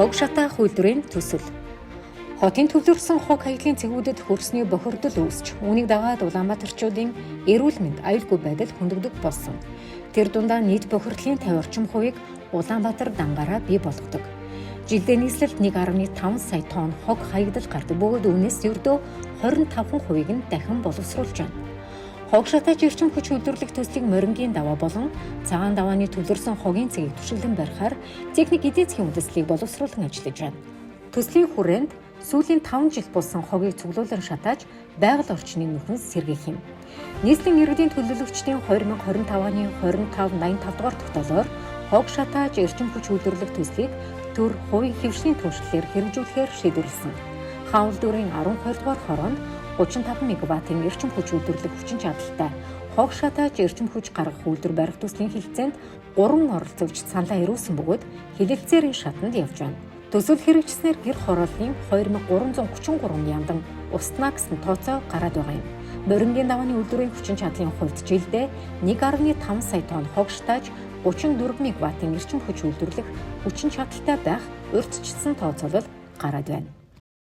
Хог шатаах үйлдвэрийн төсөл. Хотын төвлөрсөн хог хаягдлын цэгүүдэд хөрсний бохирдол үүсч, үүнийг дагаад Улаанбаатарчуудын эрүүл мэнд аюулгүй байдал хөндөгдөг болсон. Тэр дундаа нийт бохирдлын 50 орчим хувийг Улаанбаатар дангаараа бий болгодог. Жилдээ нийслэлд 1.5 сая тонн хог хаягдал гардаг бөгөөд үүнээс ердөө 25%-ийг нь дахин боловсруулж байна. Хог шатаач эрчим хүч үйлдвэрлэх төслийг морингийн даваа болон цагаан давааны төвлөрсөн хогийн цэгийг түшиглэн барихаар техник эдийн засгийн үндэслэлийг боловсруулан ажиллаж байна. Төслийн хүрээнд сүүлийн 5 жил болсон хогийг цуглуулан шатааж байгаль орчны нүхэнс сэргээх юм. Нийслэлийн иргэдийн төлөөлөгчдийн 2025 оны 25-85 дугаар тогтоолоор хог шатааж эрчим хүч үйлдвэрлэх төслийг төр хувийн хэвшлийн түншлэлээр хэрэгжүүлэхээр шийдвэрлсэн. Хаан улдуурын 12 дугаар хороонд 35 мегаваттын эрчим хүч үйлдвэрлэх хүчин чадалтай хог шатааж эрчим хүч гаргах үйлдвэр барих төслийн хэлэлцээнд 3 оролцогч саналаа ирүүлсэн бөгөөд хэлэлцээрийн шатанд явж байна. Төсөл хэрэгжснээр гэр хорооллын 2333 яндан устнаа гэсэн тооцоо гараад байгаа юм. Морингийн давааны үйлдвэрийн хүчин чадлын хувьд жилдээ 1.5 сая тонн хог шатааж 34 мегаваттын эрчим хүч үйлдвэрлэх хүчин чадалтай байх урьдчилсан тооцоолол гараад байна.